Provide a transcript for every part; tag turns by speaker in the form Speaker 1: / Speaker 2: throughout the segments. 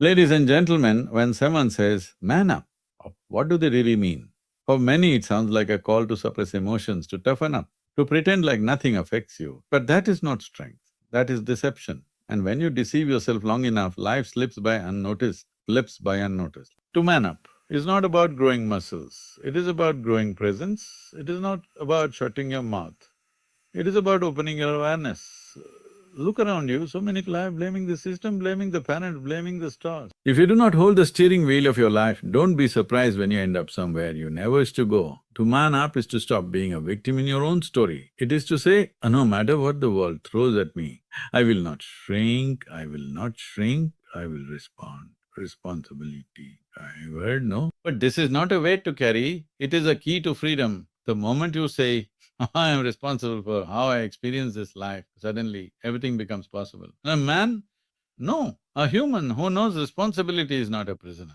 Speaker 1: Ladies and gentlemen, when someone says, man up, what do they really mean? For many, it sounds like a call to suppress emotions, to toughen up, to pretend like nothing affects you. But that is not strength, that is deception. And when you deceive yourself long enough, life slips by unnoticed. To man up is not about growing muscles, it is about growing presence, it is not about shutting your mouth. It is about opening your awareness. Look around you, so many people are blaming the system, blaming the parents, blaming the stars. If you do not hold the steering wheel of your life, don't be surprised when you end up somewhere you never used to go. To man up is to stop being a victim in your own story. It is to say, no matter what the world throws at me, I will not shrink, I will not shrink, I will respond. Responsibility, I heard, no? But this is not a weight to carry, it is a key to freedom. The moment you say, I am responsible for how I experience this life, suddenly everything becomes possible. A man? No, a human who knows responsibility is not a prisoner.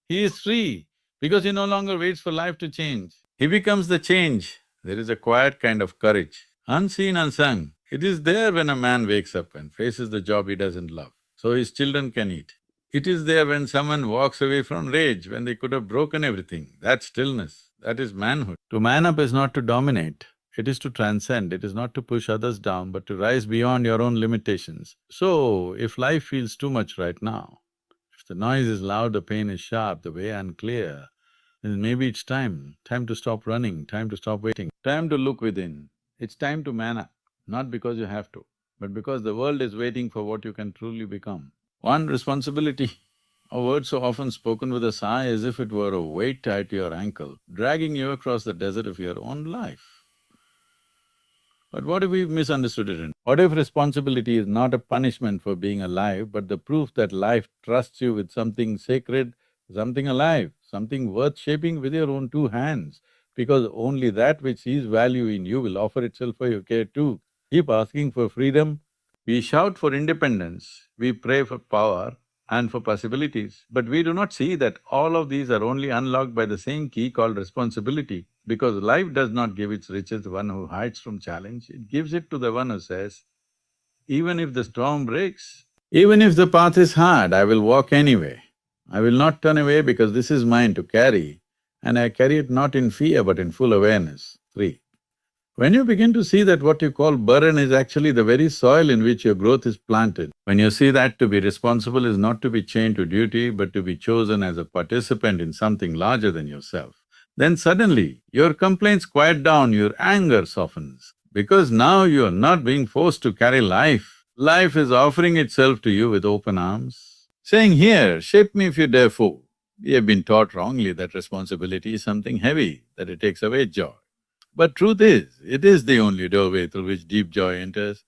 Speaker 1: He is free because he no longer waits for life to change. He becomes the change. There is a quiet kind of courage, unseen, unsung. It is there when a man wakes up and faces the job he doesn't love, so his children can eat. It is there when someone walks away from rage, when they could have broken everything. That stillness, that is manhood. To man up is not to dominate, it is to transcend, it is not to push others down, but to rise beyond your own limitations. So, if life feels too much right now, if the noise is loud, the pain is sharp, the way unclear, then maybe it's time to stop running, time to stop waiting, time to look within. It's time to man up, not because you have to, but because the world is waiting for what you can truly become. One, responsibility. A word so often spoken with a sigh as if it were a weight tied to your ankle, dragging you across the desert of your own life. But what if we've misunderstood it? What if responsibility is not a punishment for being alive, but the proof that life trusts you with something sacred, something alive, something worth shaping with your own two hands? Because only that which sees value in you will offer itself for your care too. Keep asking for freedom. We shout for independence, we pray for power and for possibilities, but we do not see that all of these are only unlocked by the same key called responsibility. Because life does not give its riches to one who hides from challenge, it gives it to the one who says, even if the storm breaks, even if the path is hard, I will walk anyway. I will not turn away because this is mine to carry, and I carry it not in fear but in full awareness. 3. When you begin to see that what you call burden is actually the very soil in which your growth is planted, when you see that to be responsible is not to be chained to duty but to be chosen as a participant in something larger than yourself, then suddenly your complaints quiet down, your anger softens. Because now you are not being forced to carry life. Life is offering itself to you with open arms, saying, here, shape me if you dare, fool. We have been taught wrongly that responsibility is something heavy, that it takes away joy. But truth is, it is the only doorway through which deep joy enters.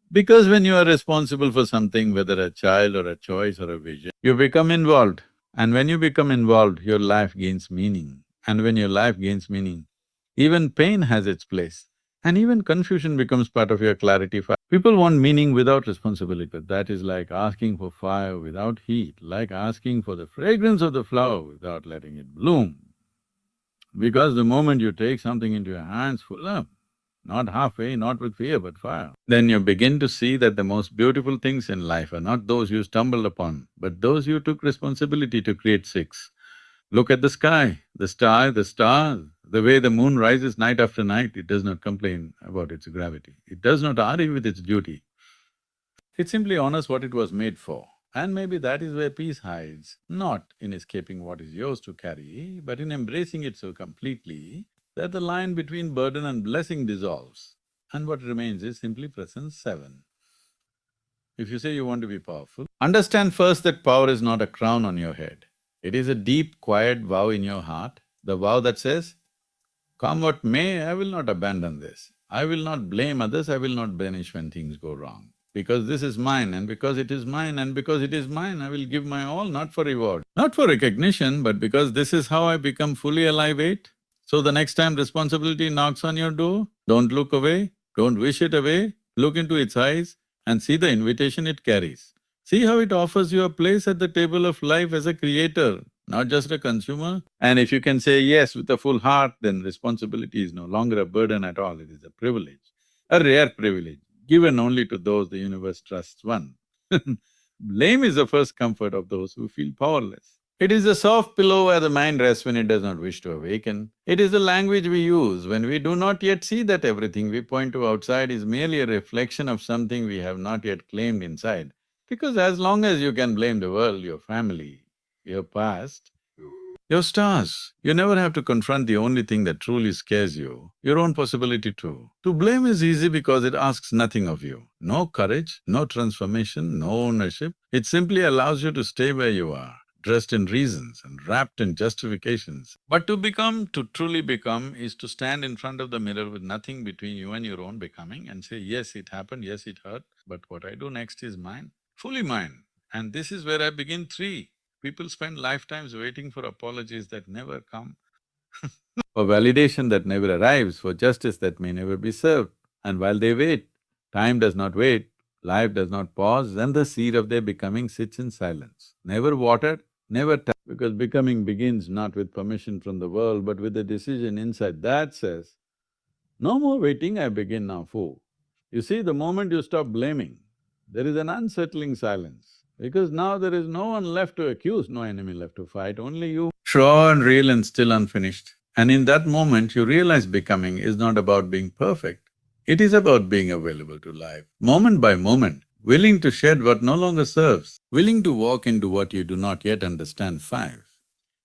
Speaker 1: Because when you are responsible for something, whether a child or a choice or a vision, you become involved. And when you become involved, your life gains meaning. And when your life gains meaning, even pain has its place. And even confusion becomes part of your clarity file. People want meaning without responsibility, but that is like asking for fire without heat, like asking for the fragrance of the flower without letting it bloom. Because the moment you take something into your hands full up, not halfway, not with fear but fire, then you begin to see that the most beautiful things in life are not those you stumbled upon, but those you took responsibility to create. 6. Look at the sky, the star, the stars, the way the moon rises night after night, it does not complain about its gravity. It does not argue with its duty. It simply honors what it was made for. And maybe that is where peace hides, not in escaping what is yours to carry, but in embracing it so completely that the line between burden and blessing dissolves, and what remains is simply presence. 7. If you say you want to be powerful, understand first that power is not a crown on your head. It is a deep, quiet vow in your heart, the vow that says, come what may, I will not abandon this. I will not blame others, I will not banish when things go wrong. Because this is mine, and because it is mine, and because it is mine, I will give my all, not for reward, not for recognition, but because this is how I become fully alive. 8. So the next time responsibility knocks on your door, don't look away, don't wish it away, look into its eyes and see the invitation it carries. See how it offers you a place at the table of life as a creator, not just a consumer. And if you can say yes with a full heart, then responsibility is no longer a burden at all, it is a privilege, a rare privilege, given only to those the universe trusts one. Blame is the first comfort of those who feel powerless. It is the soft pillow where the mind rests when it does not wish to awaken. It is the language we use when we do not yet see that everything we point to outside is merely a reflection of something we have not yet claimed inside. Because as long as you can blame the world, your family, your past, your stars. You never have to confront the only thing that truly scares you, your own possibility too. To blame is easy because it asks nothing of you. No courage, no transformation, no ownership. It simply allows you to stay where you are, dressed in reasons and wrapped in justifications. But to truly become, is to stand in front of the mirror with nothing between you and your own becoming and say, yes, it happened, yes, it hurt, but what I do next is mine, fully mine. And this is where I begin three. People spend lifetimes waiting for apologies that never come, for validation that never arrives, for justice that may never be served. And while they wait, time does not wait, life does not pause, and the seed of their becoming sits in silence, never watered, never touched. Because becoming begins not with permission from the world, but with a decision inside that says, no more waiting, I begin now, fool. You see, the moment you stop blaming, there is an unsettling silence. Because now there is no one left to accuse, no enemy left to fight, only you. Raw and real and still unfinished. And in that moment, you realize becoming is not about being perfect. It is about being available to life, moment by moment, willing to shed what no longer serves, willing to walk into what you do not yet understand. Five.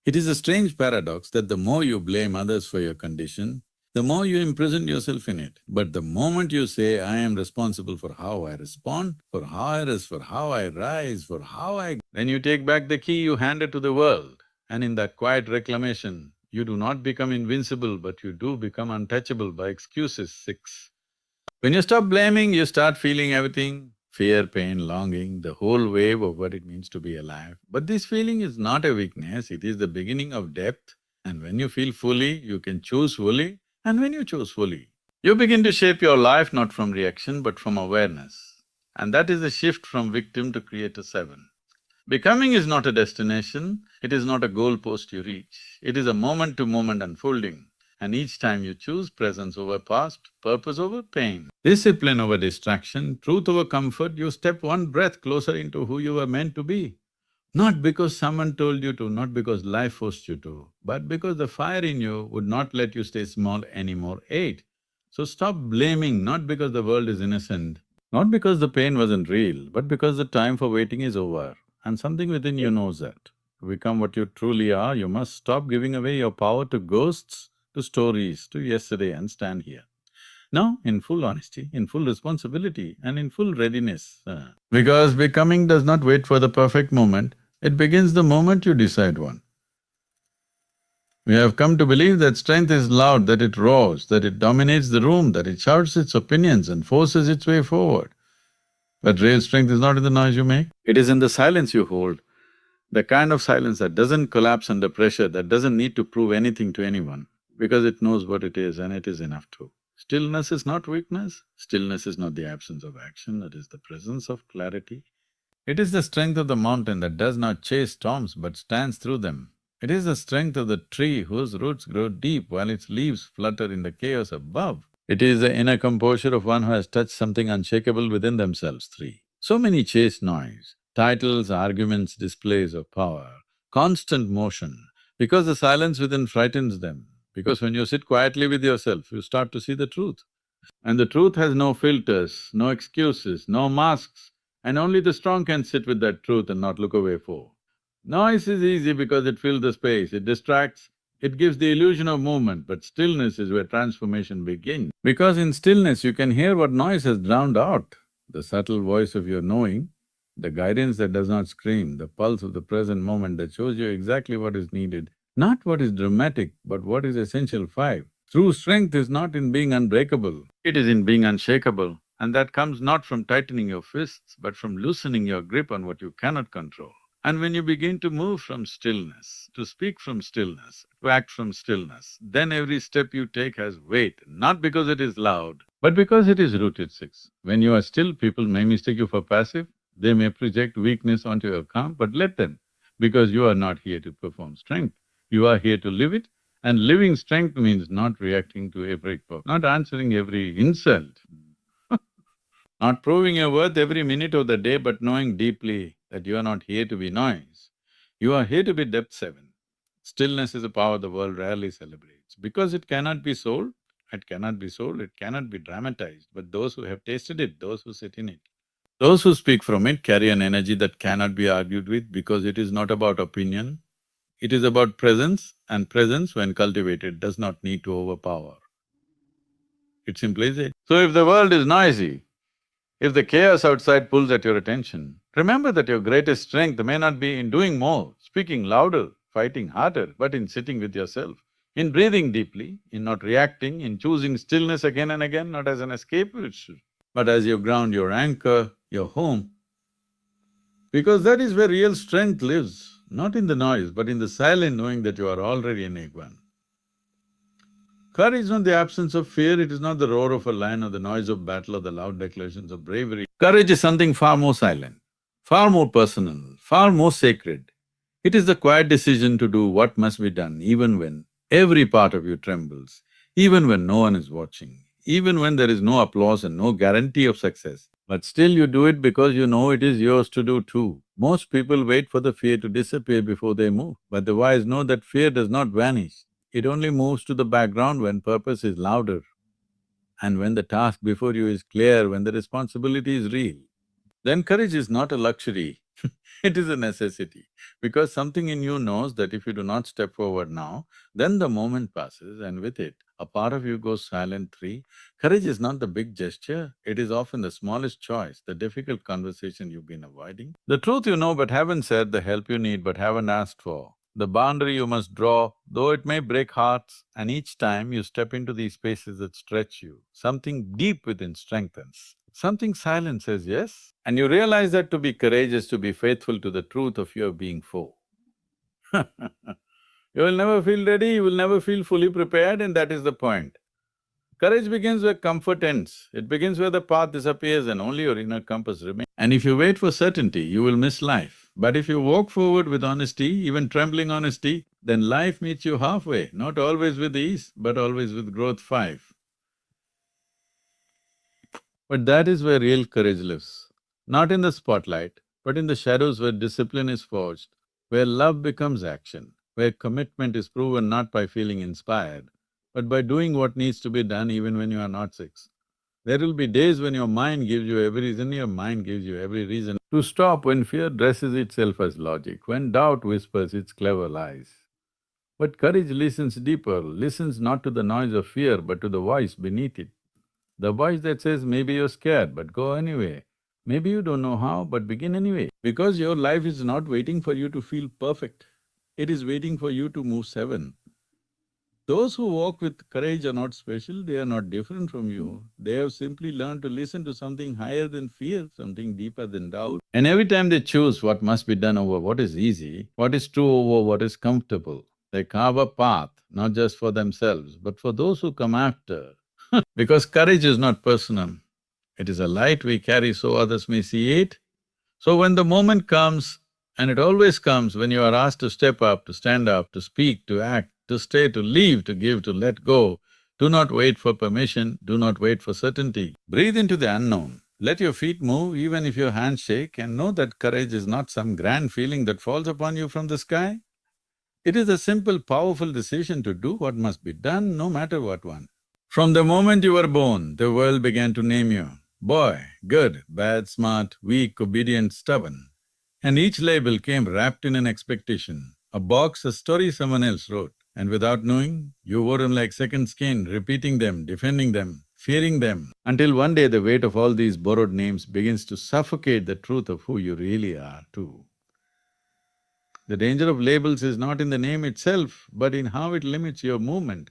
Speaker 1: It is a strange paradox that the more you blame others for your condition, the more you imprison yourself in it. But the moment you say, I am responsible for how I respond, for how I rest, for how I rise, for how I… then you take back the key you handed to the world. And in that quiet reclamation, you do not become invincible, but you do become untouchable by excuses. Six. When you stop blaming, you start feeling everything, fear, pain, longing, the whole wave of what it means to be alive. But this feeling is not a weakness, it is the beginning of depth. And when you feel fully, you can choose fully. And when you choose fully, you begin to shape your life not from reaction but from awareness. And that is a shift from victim to creator. Seven. Becoming is not a destination, it is not a goalpost you reach. It is a moment-to-moment unfolding. And each time you choose presence over past, purpose over pain, discipline over distraction, truth over comfort, you step one breath closer into who you were meant to be. Not because someone told you to, not because life forced you to, but because the fire in you would not let you stay small anymore. Eight. So stop blaming, not because the world is innocent, not because the pain wasn't real, but because the time for waiting is over. And something within you knows that. To become what you truly are, you must stop giving away your power to ghosts, to stories, to yesterday and stand here. Now, in full honesty, in full responsibility and in full readiness. Because becoming does not wait for the perfect moment, it begins the moment you decide one. We have come to believe that strength is loud, that it roars, that it dominates the room, that it shouts its opinions and forces its way forward. But real strength is not in the noise you make, it is in the silence you hold. The kind of silence that doesn't collapse under pressure, that doesn't need to prove anything to anyone, because it knows what it is and it is enough too. Stillness is not weakness, stillness is not the absence of action, it is the presence of clarity. It is the strength of the mountain that does not chase storms but stands through them. It is the strength of the tree whose roots grow deep while its leaves flutter in the chaos above. It is the inner composure of one who has touched something unshakable within themselves. Three. So many chase noise, titles, arguments, displays of power, constant motion, because the silence within frightens them. Because when you sit quietly with yourself, you start to see the truth. And the truth has no filters, no excuses, no masks, and only the strong can sit with that truth and not look away for. Noise is easy because it fills the space, it distracts, it gives the illusion of movement, but stillness is where transformation begins. Because in stillness you can hear what noise has drowned out, the subtle voice of your knowing, the guidance that does not scream, the pulse of the present moment that shows you exactly what is needed, not what is dramatic, but what is essential. Five. True strength is not in being unbreakable, it is in being unshakable. And that comes not from tightening your fists, but from loosening your grip on what you cannot control. And when you begin to move from stillness, to speak from stillness, to act from stillness, then every step you take has weight, not because it is loud, but because it is rooted. Six. When you are still, people may mistake you for passive, they may project weakness onto your calm, but let them, because you are not here to perform strength, you are here to live it. And living strength means not reacting to every not answering every insult, Not proving your worth every minute of the day, but knowing deeply that you are not here to be noise. You are here to be depth seven. Stillness is a power the world rarely celebrates. Because it cannot be sold, it cannot be dramatized, but those who have tasted it, those who sit in it, those who speak from it carry an energy that cannot be argued with because it is not about opinion, it is about presence, and presence, when cultivated, does not need to overpower. It simply is it. So if the world is noisy, if the chaos outside pulls at your attention, remember that your greatest strength may not be in doing more, speaking louder, fighting harder, but in sitting with yourself, in breathing deeply, in not reacting, in choosing stillness again and again, not as an escape, but as your ground, your anchor, your home. Because that is where real strength lives, not in the noise, but in the silent knowing that you are already an egg one. Courage is not the absence of fear, it is not the roar of a lion or the noise of battle or the loud declarations of bravery. Courage is something far more silent, far more personal, far more sacred. It is the quiet decision to do what must be done even when every part of you trembles, even when no one is watching, even when there is no applause and no guarantee of success. But still you do it because you know it is yours to do too. Most people wait for the fear to disappear before they move, but the wise know that fear does not vanish. It only moves to the background when purpose is louder and when the task before you is clear, when the responsibility is real. Then courage is not a luxury, it is a necessity. Because something in you knows that if you do not step forward now, then the moment passes and with it, a part of you goes silent three. Courage is not the big gesture, it is often the smallest choice, the difficult conversation you've been avoiding, the truth you know but haven't said, the help you need but haven't asked for, the boundary you must draw, though it may break hearts, and each time you step into these spaces that stretch you, something deep within strengthens. Something silent says yes, and you realize that to be courageous, to be faithful to the truth of your being foe. You will never feel ready, you will never feel fully prepared, and that is the point. Courage begins where comfort ends. It begins where the path disappears and only your inner compass remains. And if you wait for certainty, you will miss life. But if you walk forward with honesty, even trembling honesty, then life meets you halfway, not always with ease, but always with growth five. But that is where real courage lives. Not in the spotlight, but in the shadows where discipline is forged, where love becomes action, where commitment is proven not by feeling inspired, but by doing what needs to be done even when you are not six. There will be days when your mind gives you every reason, your mind gives you every reason to stop, when fear dresses itself as logic, when doubt whispers its clever lies. But courage listens deeper, listens not to the noise of fear, but to the voice beneath it. The voice that says, maybe you're scared, but go anyway. Maybe you don't know how, but begin anyway. Because your life is not waiting for you to feel perfect. It is waiting for you to move seven. Those who walk with courage are not special, they are not different from you. They have simply learned to listen to something higher than fear, something deeper than doubt. And every time they choose what must be done over what is easy, what is true over what is comfortable, they carve a path, not just for themselves, but for those who come after. Because courage is not personal, it is a light we carry so others may see it. So when the moment comes, and it always comes when you are asked to step up, to stand up, to speak, to act, to stay, to leave, to give, to let go, do not wait for permission, do not wait for certainty. Breathe into the unknown. Let your feet move even if your hands shake, and know that courage is not some grand feeling that falls upon you from the sky. It is a simple, powerful decision to do what must be done, no matter what one. From the moment you were born, the world began to name you. Boy, good, bad, smart, weak, obedient, stubborn. And each label came wrapped in an expectation, a box, a story someone else wrote. And without knowing, you wore them like second skin, repeating them, defending them, fearing them, until one day the weight of all these borrowed names begins to suffocate the truth of who you really are too. The danger of labels is not in the name itself, but in how it limits your movement.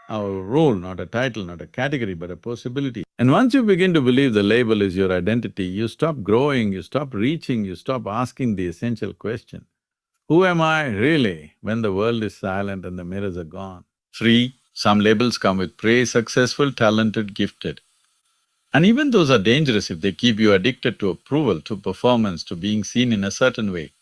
Speaker 1: Our role, not a title, not a category, but a possibility. And once you begin to believe the label is your identity, you stop growing, you stop reaching, you stop asking the essential question, who am I really when the world is silent and the mirrors are gone? Three, some labels come with praise, successful, talented, gifted. And even those are dangerous if they keep you addicted to approval, to performance, to being seen in a certain way.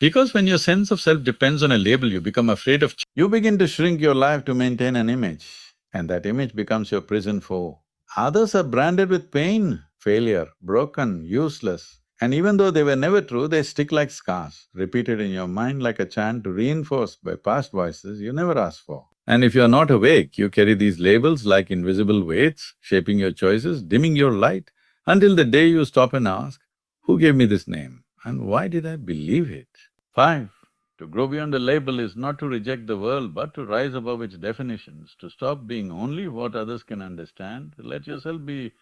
Speaker 1: Because when your sense of self depends on a label, you become afraid of you begin to shrink your life to maintain an image. and that image becomes your prison foe. Others are branded with pain, failure, broken, useless, and even though they were never true, they stick like scars, repeated in your mind like a chant to reinforce by past voices you never asked for. And if you're not awake, you carry these labels like invisible weights, shaping your choices, dimming your light, until the day you stop and ask, who gave me this name and why did I believe it? 5. To grow beyond a label is not to reject the world, but to rise above its definitions, to stop being only what others can understand, to let yourself be…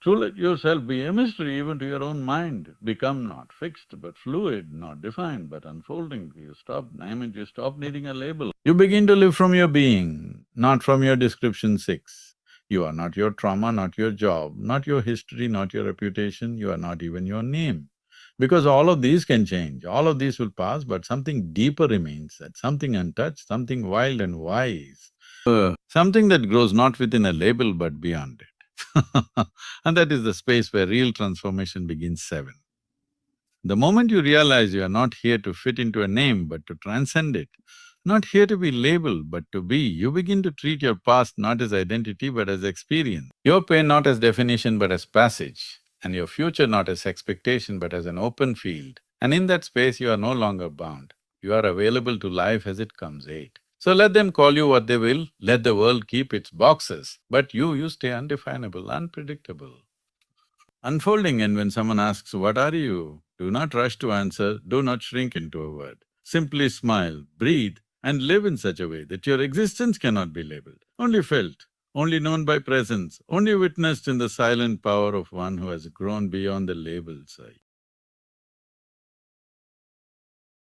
Speaker 1: to let yourself be a mystery even to your own mind. Become not fixed but fluid, not defined but unfolding. You stop needing a label. You begin to live from your being, not from your description 6. You are not your trauma, not your job, not your history, not your reputation, you are not even your name. Because all of these can change, all of these will pass, but something deeper remains, that something untouched, something wild and wise. Something that grows not within a label but beyond it. And that is the space where real transformation begins. 7. The moment you realize you are not here to fit into a name but to transcend it, not here to be labeled but to be, you begin to treat your past not as identity but as experience. Your pain not as definition but as passage, and your future not as expectation but as an open field. And in that space, you are no longer bound. You are available to life as it comes. 8. So let them call you what they will, let the world keep its boxes, but you stay undefinable, unpredictable, unfolding. And when someone asks, what are you? Do not rush to answer, do not shrink into a word. Simply smile, breathe, and live in such a way that your existence cannot be labeled, only felt, only known by presence, only witnessed in the silent power of one who has grown beyond the labels.